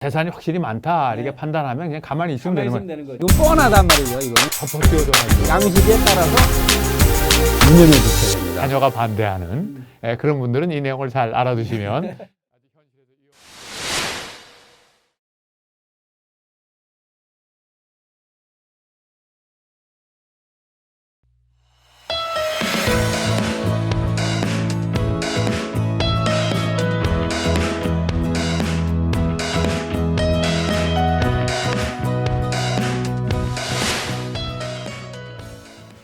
재산이 확실히 많다 네. 이렇게 판단하면 그냥 가만히 있으면 되는 거예요. 되는 거죠. 이건 뻔하단 말이죠. 이거는 덮어 씌워져가지고 양식에 따라서 운영해 주셔야 됩니다. 자녀가 반대하는 그런 분들은 이 내용을 잘 알아두시면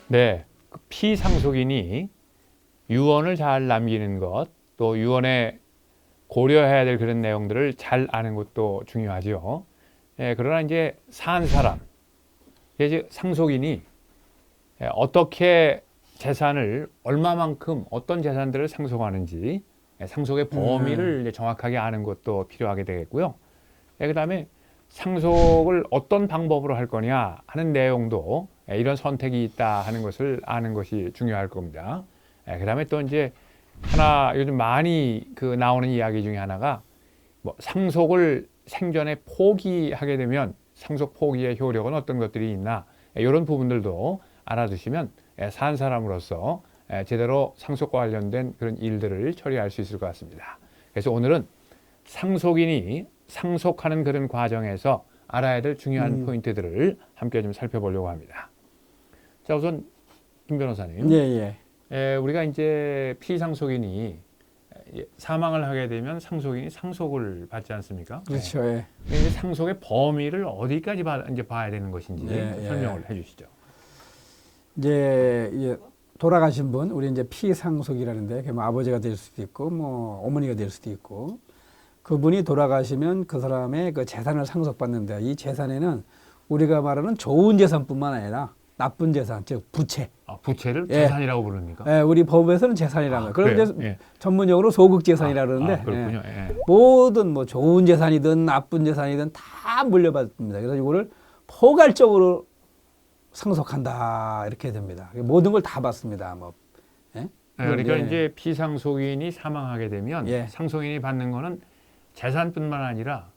네, 그 피상속인이 유언을 잘 남기는 것, 또 유언에 고려해야 될 그런 내용들을 잘 아는 것도 중요하죠. 그러나 이제 산 사람, 이제 상속인이 어떻게 재산을 얼마만큼 어떤 재산들을 상속하는지 상속의 범위를 이제 정확하게 아는 것도 필요하게 되겠고요. 그다음에 상속을 어떤 방법으로 할 거냐 하는 내용도 이런 선택이 있다 하는 것을 아는 것이 중요할 겁니다. 그다음에 또 이제 하나 요즘 많이 나오는 이야기 중에 하나가 뭐 상속을 생전에 포기하게 되면 상속 포기의 효력은 어떤 것들이 있나 이런 부분들도 알아두시면 산 사람으로서 제대로 상속과 관련된 그런 일들을 처리할 수 있을 것 같습니다. 그래서 오늘은 상속인이 상속하는 그런 과정에서 알아야 될 중요한 포인트들을 함께 좀 살펴보려고 합니다. 자, 우선 김 변호사님, 우리가 이제 피상속인이 사망을 하게 되면 상속인이 상속을 받지 않습니까? 그렇죠. 이제 상속의 범위를 어디까지 이제 봐야 되는 것인지 설명을 해주시죠. 이제 돌아가신 분, 우리 이제 피상속이라는데, 뭐 아버지가 될 수도 있고, 뭐 어머니가 될 수도 있고, 그분이 돌아가시면 그 사람의 그 재산을 상속받는데, 이 재산에는 우리가 말하는 좋은 재산뿐만 아니라 나쁜 재산, 즉 부채. 부채를 재산이라고 부릅니까? 우리 법에서는 재산이라는 거예요. 그럼 이제 전문적으로 소극 재산이라 그러는데, 그렇군요. 모든 뭐 좋은 재산이든 나쁜 재산이든 다 물려받습니다. 그래서 이거를 포괄적으로 상속한다 이렇게 됩니다. 모든 걸 다 받습니다. 뭐. 그러니까 이제 피상속인이 사망하게 되면 상속인이 받는 거는 재산뿐만 아니라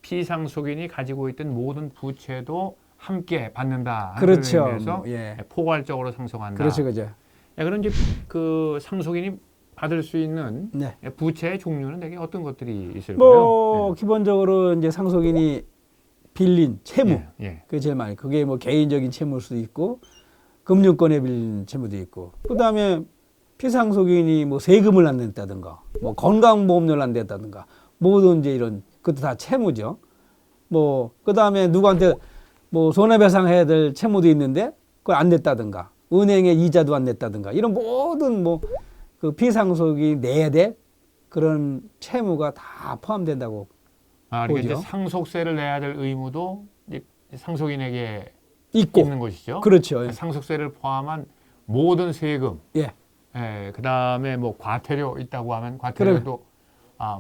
피상속인이 가지고 있던 모든 부채도 함께 받는다. 그렇죠. 의미에서 포괄적으로 상속한다. 그렇죠, 그죠. 그런 이제 그 상속인이 받을 수 있는 부채의 종류는 되게 어떤 것들이 있을까요? 뭐 기본적으로 이제 상속인이 빌린 채무, 그게 제일 많이. 그게 뭐 개인적인 채무일 수도 있고, 금융권에 빌린 채무도 있고. 그 다음에 피상속인이 뭐 세금을 안 냈다든가, 뭐 건강보험료를 안 냈다든가, 모든 이제 이런 그것도 다 채무죠. 뭐 그 다음에 누구한테 뭐 손해배상해야 될 채무도 있는데 그걸 안 냈다든가, 은행에 이자도 안 냈다든가, 이런 모든 뭐 그 피상속이 내야 될 그런 채무가 다 포함된다고. 그러니까 이제 상속세를 내야 될 의무도 이제 상속인에게 있고 있는 것이죠. 그렇죠. 상속세를 포함한 모든 세금, 그다음에 뭐 과태료 있다고 하면 과태료도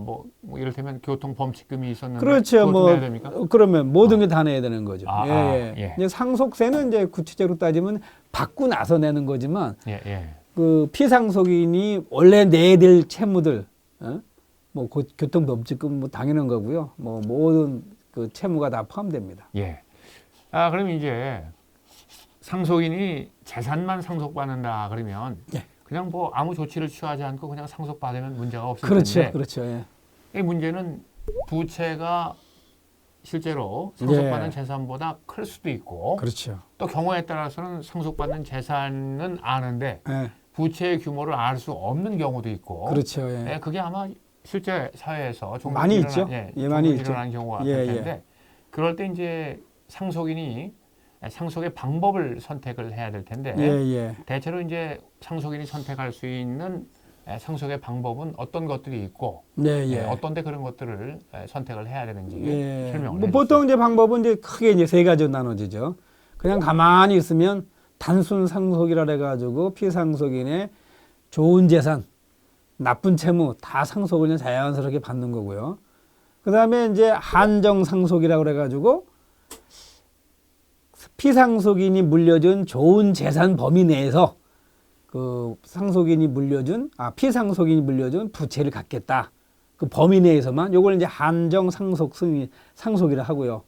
뭐 이를테면 교통 범칙금이 있었는데 그렇죠. 뭐 내야 됩니까? 그러면 모든 게 다 내야 되는 거죠. 예. 이제 상속세는 이제 구체적으로 따지면 받고 나서 내는 거지만 그 피상속인이 원래 내야 될 채무들, 뭐 교통 범칙금 뭐 당연한 거고요. 뭐 모든 그 채무가 다 포함됩니다. 그럼 이제 상속인이 재산만 상속받는다 그러면 그냥 뭐 아무 조치를 취하지 않고 그냥 상속받으면 문제가 없을 텐데. 그렇죠. 이 문제는 부채가 실제로 상속받는 재산보다 클 수도 있고, 또 경우에 따라서는 상속받는 재산은 아는데 부채의 규모를 알 수 없는 경우도 있고, 그게 아마 실제 사회에서 종종 많이 있죠. 많이 일어나는 경우가 많을 텐데, 그럴 때 이제 상속인이 상속의 방법을 선택을 해야 될 텐데, 대체로 이제 상속인이 선택할 수 있는 상속의 방법은 어떤 것들이 있고, 어떤 데 그런 것들을 선택을 해야 되는지 설명을 뭐 보통 이제 방법은 이제 크게 이제 세 가지로 나눠지죠. 그냥 가만히 있으면 단순 상속이라 해가지고 피상속인의 좋은 재산, 나쁜 채무 다 상속을 그냥 자연스럽게 받는 거고요. 그 다음에 이제 한정 상속이라고 그래가지고 피상속인이 물려준 좋은 재산 범위 내에서 그 피상속인이 물려준 부채를 갚겠다. 그 범위 내에서만 요걸 이제 한정 상속 승인 상속이라 하고요.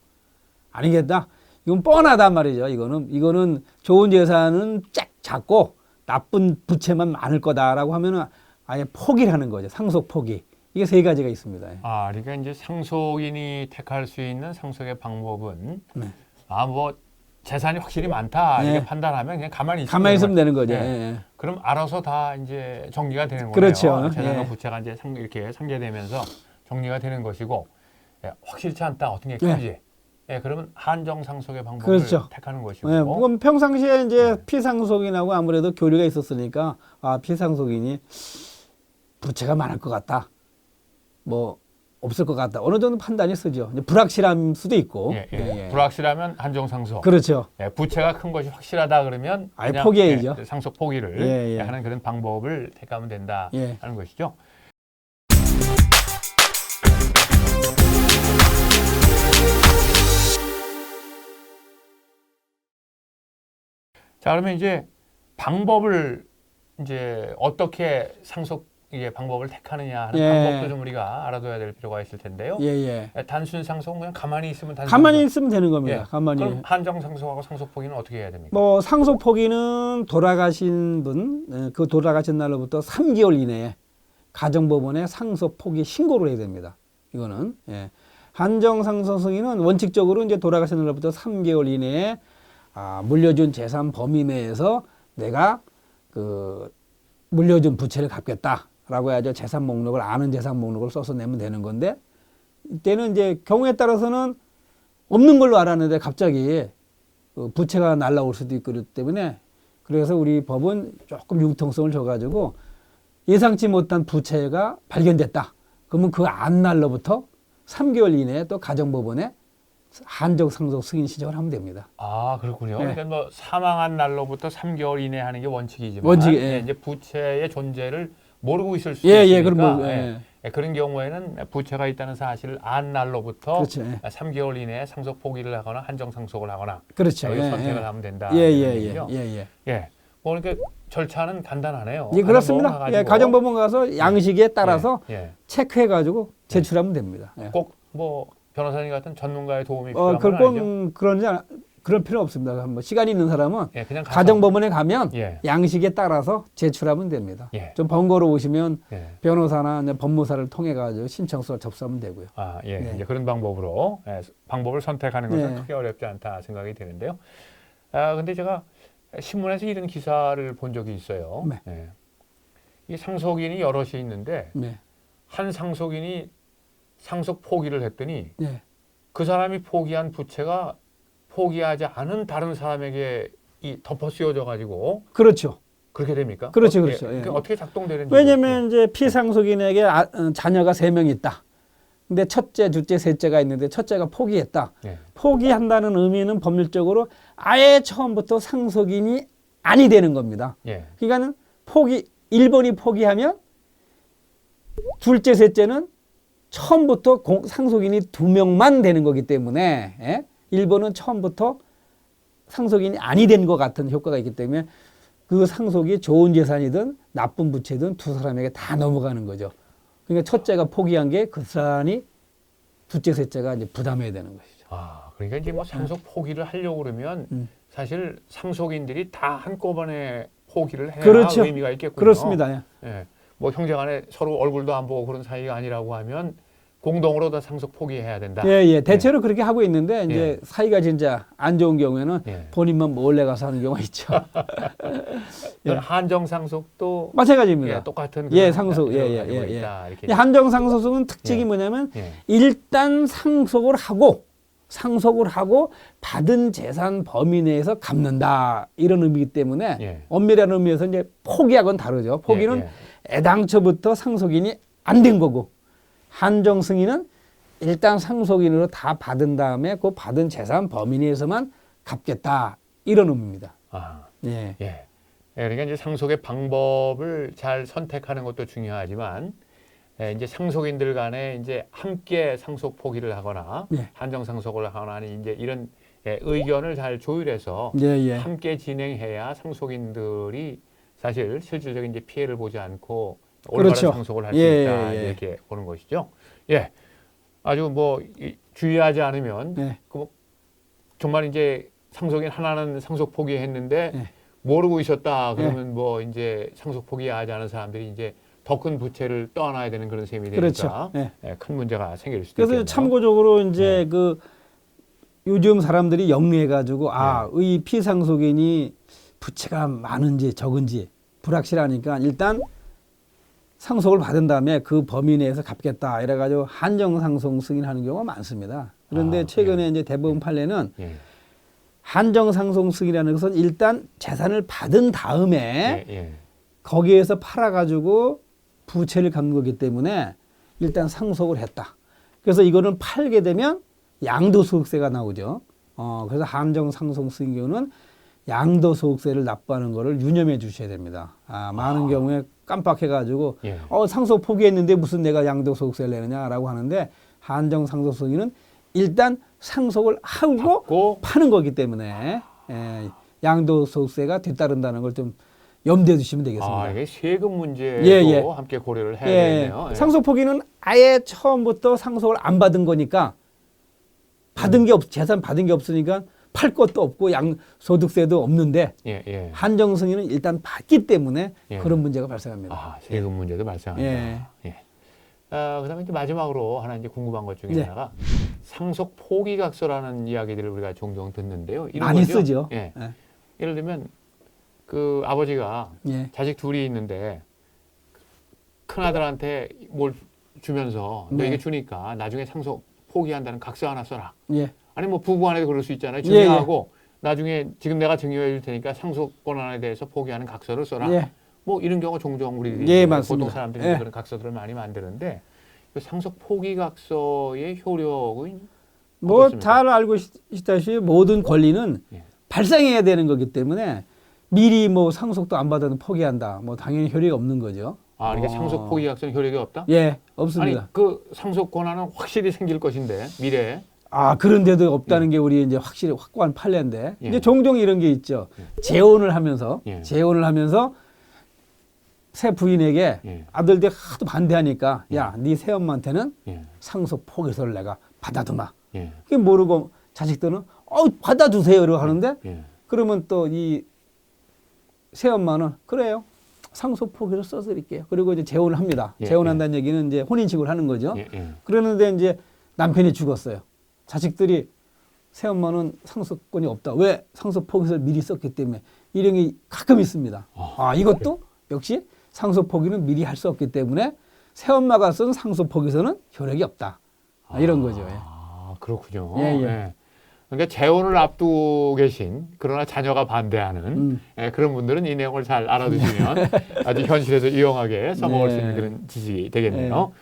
아니겠다. 이건 뻔하단 말이죠. 이거는 좋은 재산은 쫙 작고 나쁜 부채만 많을 거다라고 하면은 아예 포기를 하는 거죠. 상속 포기. 이게 세 가지가 있습니다. 아, 그러니까 이제 상속인이 택할 수 있는 상속의 방법은 네. 뭐 재산이 확실히 많다 네. 이렇게 판단하면 그냥 가만히 있으면 되는 거죠. 네. 예. 그럼 알아서 다 이제 정리가 되는 거예요. 그렇죠. 재산과 예. 부채가 이제 이렇게 상계되면서 정리가 되는 것이고, 확실치 않다 어떤 게 크지. 그러면 한정 상속의 방법을 그렇죠. 택하는 것이고. 그럼 평상시에 이제 피상속인하고 아무래도 교류가 있었으니까 피상속인이 부채가 많을 것 같다. 뭐 없을 것 같다. 어느 정도 판단이 쓰죠. 이제 불확실함 수도 있고. 불확실하면 한정 상속. 그렇죠. 부채가 큰 것이 확실하다 그러면 아예 그냥 포기해야죠. 상속 포기를 하는 그런 방법을 택하면 된다 하는 것이죠. 자, 그러면 이제 방법을 이제 어떻게 상속 방법을 택하느냐 하는 방법도 좀 우리가 알아둬야 될 필요가 있을 텐데요. 단순 상속은 그냥 가만히 있으면 되는 겁니다. 가만히. 그럼 한정 상속하고 상속 포기는 어떻게 해야 됩니까? 뭐 상속 포기는 돌아가신 분, 그 돌아가신 날로부터 3개월 이내에 가정법원에 상속 포기 신고를 해야 됩니다. 이거는 한정 상속 승인은 원칙적으로 이제 돌아가신 날로부터 3개월 이내에 물려준 재산 범위 내에서 내가 그 물려준 부채를 갚겠다라고 해야죠. 재산 목록을 아는 재산 목록을 써서 내면 되는 건데 이때는 이제 경우에 따라서는 없는 걸로 알았는데 갑자기 부채가 날라올 수도 있고 그렇기 때문에 그래서 우리 법은 조금 융통성을 줘가지고 예상치 못한 부채가 발견됐다. 그러면 그 안 날로부터 3개월 이내에 또 가정법원에 한정 상속 승인 신청을 하면 됩니다. 아, 그렇군요. 그러니까 뭐 사망한 날로부터 3개월 이내 하는 게 원칙이지만 이제 부채의 존재를 모르고 있을 수 있으니까 그런 경우에는 부채가 있다는 사실을 안 날로부터 3개월 이내에 상속 포기를 하거나 한정 상속을 하거나 선택을 하면 된다. 뭐 그러니까 절차는 간단하네요. 그렇습니다. 가정법원 가서 양식에 따라서 체크해가지고 제출하면 됩니다. 꼭 뭐 변호사님 같은 전문가의 도움이 필요한 건 아니죠? 그럴 필요 없습니다. 뭐 시간이 있는 사람은 그냥 가정법원에 가면 양식에 따라서 제출하면 됩니다. 좀 번거로우시면 변호사나 법무사를 통해 가지고 신청서를 접수하면 되고요. 이제 그런 방법으로 방법을 선택하는 것은 크게 어렵지 않다 생각이 되는데요. 근데 제가 신문에서 이런 기사를 본 적이 있어요. 이 상속인이 여럿이 있는데 한 상속인이 상속 포기를 했더니 그 사람이 포기한 부채가 포기하지 않은 다른 사람에게 덮어 씌워져 가지고 그렇죠. 그렇게 됩니까? 그렇죠. 어떻게 작동되는지. 왜냐하면 이제 피상속인에게 자녀가 3명 있다. 근데 첫째, 둘째, 셋째가 있는데 첫째가 포기했다. 포기한다는 의미는 법률적으로 아예 처음부터 상속인이 아니 되는 겁니다. 그러니까는 1번이 포기하면 둘째, 셋째는 처음부터 상속인이 2명만 되는 거기 때문에 1번은 처음부터 상속인이 아니 된 것 같은 효과가 있기 때문에 그 상속이 좋은 재산이든 나쁜 부채든 두 사람에게 다 넘어가는 거죠. 그러니까 첫째가 포기한 게 그 사람이 둘째, 셋째가 이제 부담해야 되는 것이죠. 그러니까 이제 뭐 상속 포기를 하려고 그러면 사실 상속인들이 다 한꺼번에 포기를 해야 의미가 있겠군요. 그렇습니다. 뭐 형제간에 서로 얼굴도 안 보고 그런 사이가 아니라고 하면 공동으로 다 상속 포기해야 된다. 대체로 그렇게 하고 있는데 이제 사이가 진짜 안 좋은 경우에는 본인만 몰래 가서 하는 경우가 있죠. 한정 상속도 마찬가지입니다. 똑같은 상속. 한정 상속은 특징이 뭐냐면 일단 상속을 하고 받은 재산 범위 내에서 갚는다 이런 의미이기 때문에 엄밀한 의미에서 이제 포기하고는 다르죠. 포기는 애당초부터 상속인이 안 된 거고 한정 승인은 일단 상속인으로 다 받은 다음에 그 받은 재산 범위 내에서만 갚겠다 이런 의미입니다. 그러니까 이제 상속의 방법을 잘 선택하는 것도 중요하지만 이제 상속인들 간에 이제 함께 상속 포기를 하거나 한정 상속을 하거나 하는 이제 이런 의견을 잘 조율해서 함께 진행해야 상속인들이 사실 실질적인 이제 피해를 보지 않고 올바른 그렇죠. 상속을 할 수 예, 있다 예. 이렇게 보는 것이죠. 예, 아주 뭐 주의하지 않으면 네. 그 정말 이제 상속인 하나는 상속 포기했는데 네. 모르고 있었다 그러면 뭐 이제 상속 포기하지 않은 사람들이 이제 더 큰 부채를 떠안아야 되는 그런 셈이 되니까 그렇죠. 네. 예, 큰 문제가 생길 수도 그래서 있겠네요. 참고적으로 이제 그 요즘 사람들이 영리해가지고 이 피상속인이 부채가 많은지 적은지 불확실하니까 일단 상속을 받은 다음에 그 범위 내에서 갚겠다 이래가지고 한정상속 승인하는 경우가 많습니다. 그런데 최근에 이제 대법원 판례는 한정상속 승인이라는 것은 일단 재산을 받은 다음에 거기에서 팔아가지고 부채를 갚는 거기 때문에 일단 상속을 했다. 그래서 이거는 팔게 되면 양도소득세가 나오죠. 그래서 한정상속 승인 경우는 양도소득세를 납부하는 거를 유념해 주셔야 됩니다. 많은 경우에 깜빡해가지고 상속 포기했는데 무슨 내가 양도소득세를 내느냐라고 하는데 한정상속 승인은 일단 상속을 하고 파는 거기 때문에 양도소득세가 뒤따른다는 걸 좀 염두에 두시면 되겠습니다. 이게 세금 문제도 함께 고려를 해야 되네요. 상속 포기는 아예 처음부터 상속을 안 받은 거니까 받은 게 재산 받은 게 없으니까 팔 것도 없고 양소득세도 없는데 한정 승인은 일단 받기 때문에 그런 문제가 발생합니다. 세금 문제도 발생합니다. 그다음에 이제 마지막으로 하나 이제 궁금한 것 중에 하나가 상속 포기각서라는 이야기들을 우리가 종종 듣는데요. 이런 많이 거죠? 쓰죠. 예를 들면 그 아버지가 자식 둘이 있는데 큰 아들한테 뭘 주면서 너에게 주니까 나중에 상속 포기한다는 각서 하나 써라. 아니 뭐 부부 간에도 그럴 수 있잖아요. 증여하고 나중에 지금 내가 증여해 줄 테니까 상속 권한에 대해서 포기하는 각서를 써라. 뭐 이런 경우 종종 우리들이 보통 사람들이 그런 각서들을 많이 만드는데 그 상속 포기 각서의 효력은 뭐 잘 알고 있다시피 모든 권리는 발생해야 되는 거기 때문에 미리 뭐 상속도 안 받아도 포기한다. 뭐 당연히 효력이 없는 거죠. 그러니까 상속 포기 각서는 효력이 없다? 없습니다. 아니 그 상속 권한은 확실히 생길 것인데 미래에. 그런데도 없다는 게 우리 이제 확실히 확고한 판례인데 이제 종종 이런 게 있죠. 재혼을 하면서 새 부인에게 아들들이 하도 반대하니까 네 새엄마한테는 상속 포기서를 내가 받아두마. 그게 모르고 자식들은 받아두세요 이러고 하는데 그러면 또 이 새엄마는 그래요. 상속 포기서 써드릴게요. 그리고 이제 재혼을 합니다. 재혼한다는 얘기는 이제 혼인신고를 하는 거죠. 그러는데 이제 남편이 죽었어요. 자식들이 새엄마는 상속권이 없다. 왜? 상속 포기서를 미리 썼기 때문에. 이런 게 가끔 있습니다. 이것도 역시 상속 포기는 미리 할 수 없기 때문에 새엄마가 쓴 상속 포기서는 효력이 없다. 이런 거죠. 그렇군요. 그러니까 재혼을 앞두고 계신 그러나 자녀가 반대하는 그런 분들은 이 내용을 잘 알아두시면 아주 현실에서 유용하게 써먹을 수 있는 그런 지식이 되겠네요.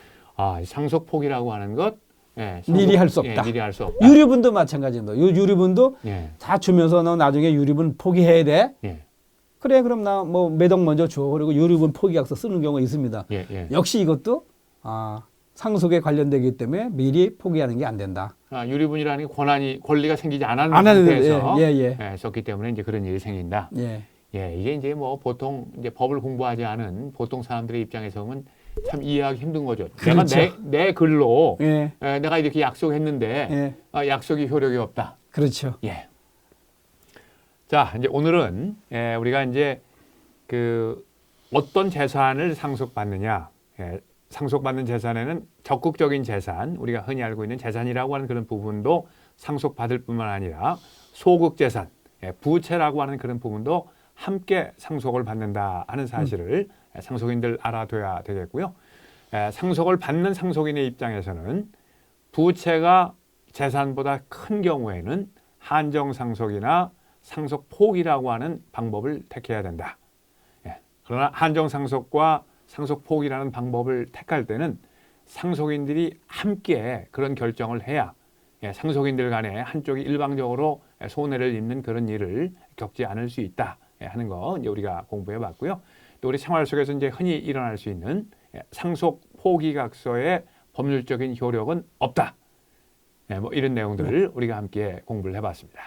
상속 포기라고 하는 것 미리 할 수 없다. 미리 할 수 없다. 유류분도 마찬가지입니다. 유류분도 다 주면서 너 나중에 유류분 포기해야 돼. 그래 그럼 나 뭐 매덕 먼저 줘. 그리고 유류분 포기약서 쓰는 경우가 있습니다. 역시 이것도 상속에 관련되기 때문에 미리 포기하는 게 안 된다. 유류분이라는 게 권리가 생기지 않았는 상태에서 썼기 때문에 이제 그런 일이 생긴다. 이게 이제 뭐 보통 이제 법을 공부하지 않은 보통 사람들의 입장에서 보면 참 이해하기 힘든 거죠. 그렇죠. 내가 내 글로 내가 이렇게 약속했는데 약속이 효력이 없다. 그렇죠. 자, 이제 오늘은 우리가 이제 그 어떤 재산을 상속받느냐, 상속받는 재산에는 적극적인 재산, 우리가 흔히 알고 있는 재산이라고 하는 그런 부분도 상속받을 뿐만 아니라 소극 재산, 부채라고 하는 그런 부분도 함께 상속을 받는다 하는 사실을 상속인들 알아둬야 되겠고요. 상속을 받는 상속인의 입장에서는 부채가 재산보다 큰 경우에는 한정상속이나 상속포기라고 하는 방법을 택해야 된다. 그러나 한정상속과 상속포기라는 방법을 택할 때는 상속인들이 함께 그런 결정을 해야 상속인들 간에 한쪽이 일방적으로 손해를 입는 그런 일을 겪지 않을 수 있다 하는 거 이제 우리가 공부해 봤고요. 또 우리 생활 속에서 이제 흔히 일어날 수 있는 상속포기각서의 법률적인 효력은 없다. 뭐 이런 내용들을 우리가 함께 공부를 해 봤습니다.